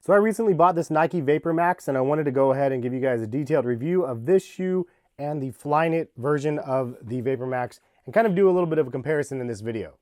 So I recently bought this Nike Vapor Max, and I wanted to go ahead and give you guys a detailed review of this shoe and the Flyknit version of the Vapor Max, and kind of do a little bit of a comparison in this video.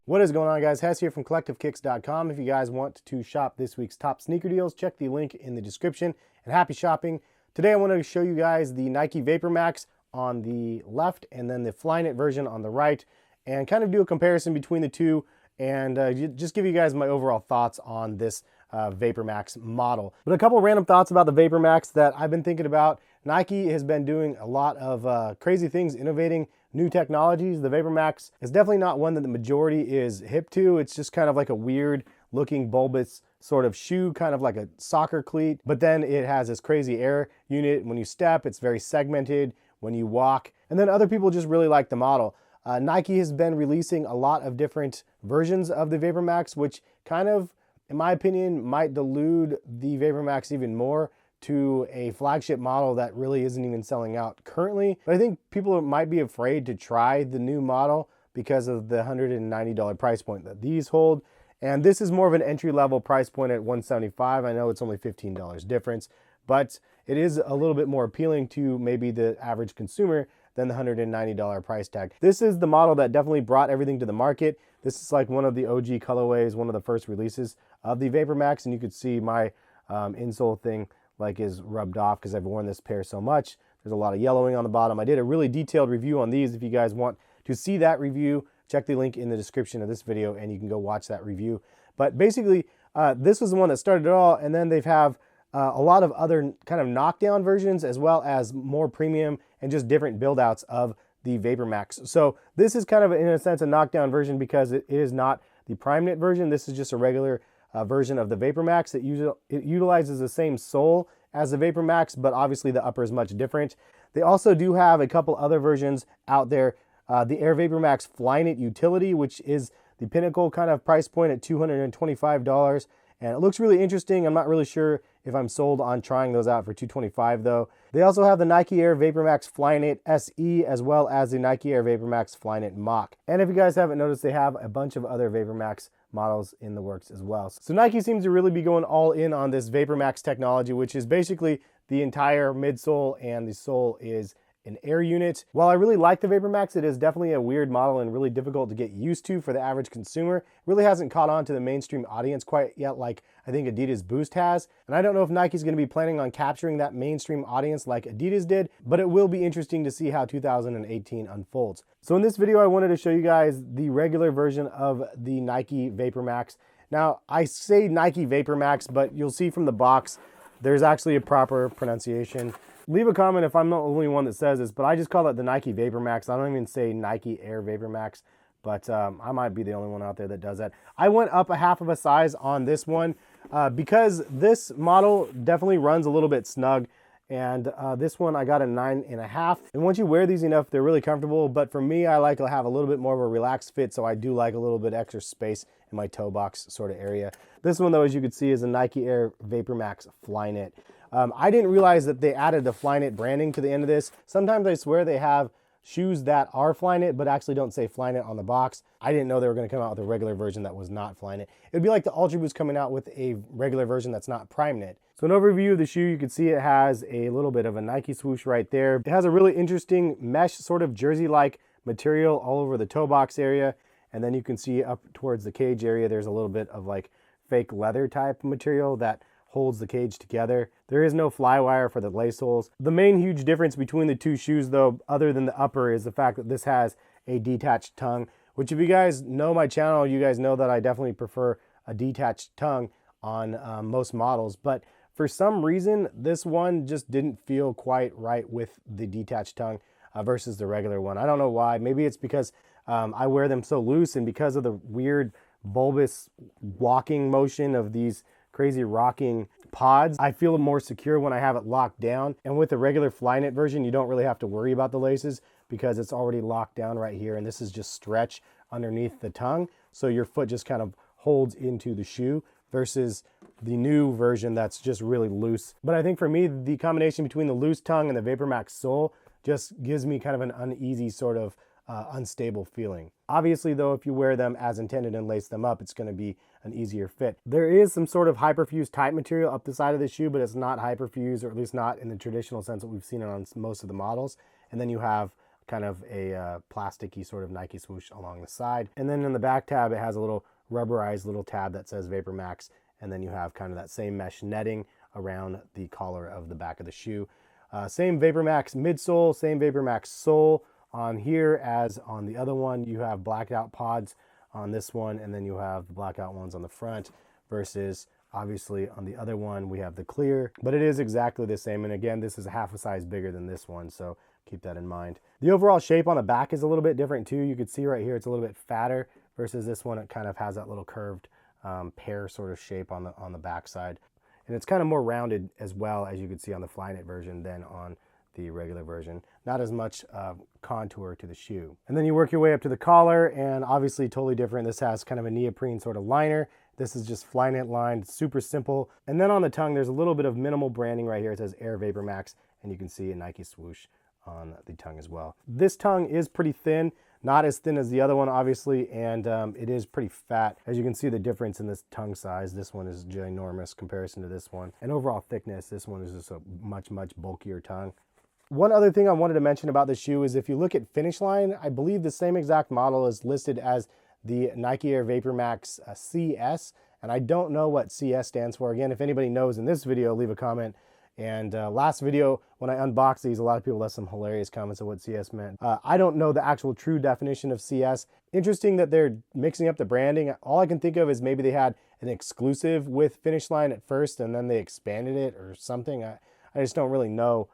What is going on, guys? Hess here from CollectiveKicks.com. If you guys want to shop this week's top sneaker deals, check the link in the description, and happy shopping. Today I want to show you guys the Nike Vapor Max on the left and then the Flyknit version on the right, and kind of do a comparison between the two and just give you guys my overall thoughts on this Vapor Max model. But a couple random thoughts about the Vapor Max that I've been thinking about. Nike has been doing a lot of crazy things, innovating new technologies. The Vapor Max is definitely not one that the majority is hip to. It's just kind of like a weird looking bulbous sort of shoe, kind of like a soccer cleat, but then it has this crazy air unit. When you step, it's very segmented when you walk, and then other people just really like the model. Nike has been releasing a lot of different versions of the Vapor Max, which kind of, in my opinion, might delude the Vapor Max even more to a flagship model that really isn't even selling out currently. But I think people might be afraid to try the new model because of the $190 price point that these hold. And this is more of an entry-level price point at $175. I know it's only $15 difference, but it is a little bit more appealing to maybe the average consumer than the $190 price tag. This is the model that definitely brought everything to the market. This is like one of the OG colorways, one of the first releases of the Vapor Max, and you could see my insole thing like is rubbed off because I've worn this pair so much. There's a lot of yellowing on the bottom. I did a really detailed review on these. If you guys want to see that review, check the link in the description of this video and you can go watch that review. But basically, this was the one that started it all, and then they've have a lot of other kind of knockdown versions as well as more premium and just different build outs of the Vapor Max. So this is kind of, in a sense, a knockdown version because it is not the PrimeKnit version. This is just a regular version of the Vapor Max. It utilizes the same sole as the Vapor Max, but obviously the upper is much different. They also do have a couple other versions out there. The Air Vapor Max Flyknit Utility, which is the pinnacle kind of price point at $225. And it looks really interesting. I'm not really sure if I'm sold on trying those out for $225 though. They also have the Nike Air Vapor Max Flyknit SE as well as the Nike Air Vapor Max Flyknit Mach. And if you guys haven't noticed, they have a bunch of other Vapor Max models in the works as well. So Nike seems to really be going all in on this Vapor Max technology, which is basically the entire midsole, and the sole is an air unit. While I really like the Vapor Max, it is definitely a weird model and really difficult to get used to for the average consumer. It really hasn't caught on to the mainstream audience quite yet, like I think Adidas Boost has. And I don't know if Nike's going to be planning on capturing that mainstream audience like Adidas did, but it will be interesting to see how 2018 unfolds. So in this video, I wanted to show you guys the regular version of the Nike Vapor Max. Now, I say Nike Vapor Max, but you'll see from the box, there's actually a proper pronunciation. Leave a comment if I'm not the only one that says this, but I just call it the Nike Vapor Max. I don't even say Nike Air Vapor Max, but I might be the only one out there that does that. I went up a half of a size on this one because this model definitely runs a little bit snug, and this one I got a 9.5. And once you wear these enough, they're really comfortable, but for me, I like to have a little bit more of a relaxed fit, so I do like a little bit extra space in my toe box sort of area. This one though, as you can see, is a Nike Air Vapor Max Flyknit. I didn't realize that they added the Flyknit branding to the end of this. Sometimes I swear they have shoes that are Flyknit but actually don't say Flyknit on the box. I didn't know they were going to come out with a regular version that was not Flyknit. It would be like the Ultra Boost coming out with a regular version that's not PrimeKnit. So an overview of the shoe, you can see it has a little bit of a Nike swoosh right there. It has a really interesting mesh sort of jersey-like material all over the toe box area. And then you can see up towards the cage area, there's a little bit of like fake leather type material that holds the cage together. There is no fly wire for the lace soles. The main huge difference between the two shoes though, other than the upper, is the fact that this has a detached tongue, which if you guys know my channel, you guys know that I definitely prefer a detached tongue on most models. But for some reason, this one just didn't feel quite right with the detached tongue versus the regular one. I don't know why. Maybe it's because I wear them so loose, and because of the weird bulbous walking motion of these crazy rocking pods, I feel more secure when I have it locked down. And with the regular Flyknit version, you don't really have to worry about the laces because it's already locked down right here, and this is just stretch underneath the tongue, so your foot just kind of holds into the shoe versus the new version that's just really loose. But I think for me, the combination between the loose tongue and the Vapor Max sole just gives me kind of an uneasy sort of unstable feeling. Obviously though, if you wear them as intended and lace them up, it's going to be an easier fit. There is some sort of hyperfuse type material up the side of the shoe, but it's not hyperfuse, or at least not in the traditional sense that we've seen it on most of the models. And then you have kind of a plasticky sort of Nike swoosh along the side. And then in the back tab, it has a little rubberized little tab that says VaporMax. And then you have kind of that same mesh netting around the collar of the back of the shoe. Same VaporMax midsole, same VaporMax sole on here as on the other one. You have blacked out pods on this one, and then you have the blackout ones on the front, versus obviously on the other one we have the clear, but it is exactly the same. And again, this is half a size bigger than this one, so keep that in mind. The overall shape on the back is a little bit different too. You can see right here it's a little bit fatter versus this one. It kind of has that little curved pear sort of shape on the back side, and it's kind of more rounded as well, as you can see on the Flyknit version than on the regular version. Not as much contour to the shoe. And then you work your way up to the collar, and obviously totally different. This has kind of a neoprene sort of liner. This is just Flyknit lined, super simple. And then on the tongue, there's a little bit of minimal branding right here. It says Air VaporMax, and you can see a Nike swoosh on the tongue as well. This tongue is pretty thin, not as thin as the other one, obviously, and it is pretty fat. As you can see the difference in this tongue size, this one is ginormous comparison to this one. And overall thickness, this one is just a much bulkier tongue. One other thing I wanted to mention about the shoe is if you look at Finish Line, I believe the same exact model is listed as the Nike Air VaporMax CS, and I don't know what CS stands for. Again, if anybody knows in this video, leave a comment. And last video, when I unboxed these, a lot of people left some hilarious comments of what CS meant. I don't know the actual true definition of CS. Interesting that they're mixing up the branding. All I can think of is maybe they had an exclusive with Finish Line at first, and then they expanded it or something. I just don't really know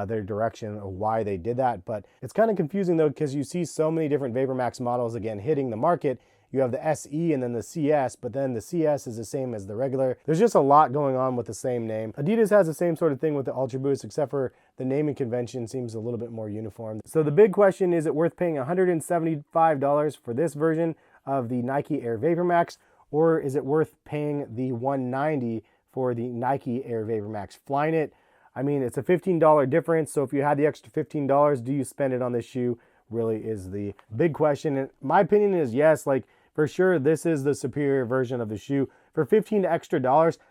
their direction or why they did that, but it's kind of confusing though, because you see so many different VaporMax models again hitting the market. You have the SE and then the CS, but then the CS is the same as the regular. There's just a lot going on with the same name. Adidas has the same sort of thing with the Ultra Boost, except for the naming convention seems a little bit more uniform. So the big question is it worth paying $175 for this version of the Nike Air VaporMax, or is it worth paying the $190 for the Nike Air VaporMax Flyknit? I mean, it's a $15 difference, so if you had the extra $15, do you spend it on this shoe? Really is the big question. And my opinion is yes, like for sure, this is the superior version of the shoe. For $15 extra,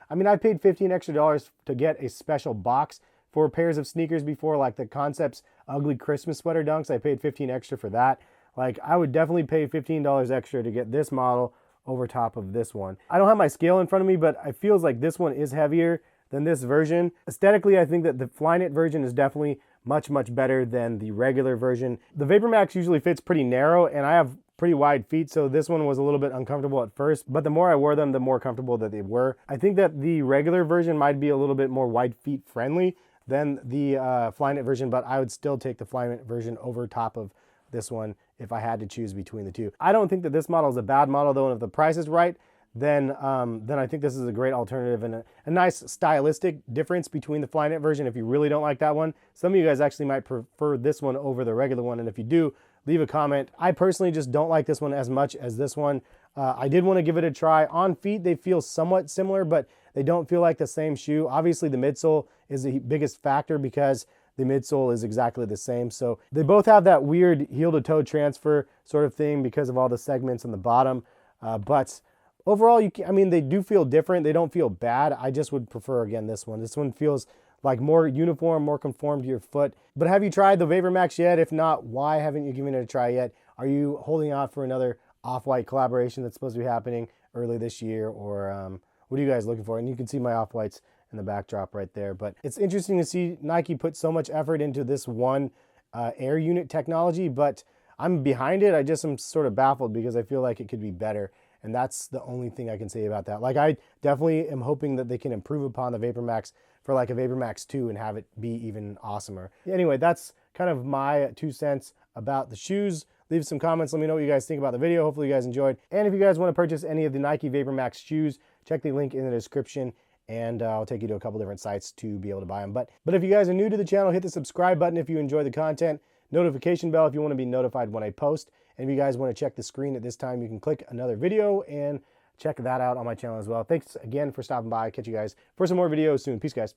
I mean, I paid $15 extra to get a special box for pairs of sneakers before, like the Concepts Ugly Christmas Sweater Dunks. I paid $15 extra for that. Like, I would definitely pay $15 extra to get this model over top of this one. I don't have my scale in front of me, but it feels like this one is heavier than this version. Aesthetically, I think that the Flyknit version is definitely much better than the regular version. The VaporMax usually fits pretty narrow, and I have pretty wide feet, so this one was a little bit uncomfortable at first, but the more I wore them, the more comfortable that they were. I think that the regular version might be a little bit more wide feet friendly than the Flyknit version, but I would still take the Flyknit version over top of this one if I had to choose between the two. I don't think that this model is a bad model though, and if the price is right, then I think this is a great alternative and a nice stylistic difference between the Flyknit version if you really don't like that one. Some of you guys actually might prefer this one over the regular one, and if you do, leave a comment. I personally just don't like this one as much as this one. I did want to give it a try. On feet, they feel somewhat similar, but they don't feel like the same shoe. Obviously, the midsole is the biggest factor because the midsole is exactly the same. So they both have that weird heel-to-toe transfer sort of thing because of all the segments on the bottom, but overall, I mean, they do feel different. They don't feel bad. I just would prefer, again, this one. This one feels like more uniform, more conformed to your foot. But have you tried the VaporMax yet? If not, why haven't you given it a try yet? Are you holding out for another Off-White collaboration that's supposed to be happening early this year? Or what are you guys looking for? And you can see my Off-Whites in the backdrop right there. But it's interesting to see Nike put so much effort into this one air unit technology, but I'm behind it. I just am sort of baffled because I feel like it could be better. And that's the only thing I can say about that. Like, I definitely am hoping that they can improve upon the VaporMax for like a VaporMax 2 and have it be even awesomer. Anyway, that's kind of my 2 cents about the shoes. Leave some comments. Let me know what you guys think about the video. Hopefully you guys enjoyed. And if you guys want to purchase any of the Nike VaporMax shoes, check the link in the description, and I'll take you to a couple different sites to be able to buy them. But if you guys are new to the channel, hit the subscribe button if you enjoy the content. Notification bell if you want to be notified when I post. And if you guys want to check the screen at this time, you can click another video and check that out on my channel as well. Thanks again for stopping by. Catch you guys for some more videos soon. Peace, guys.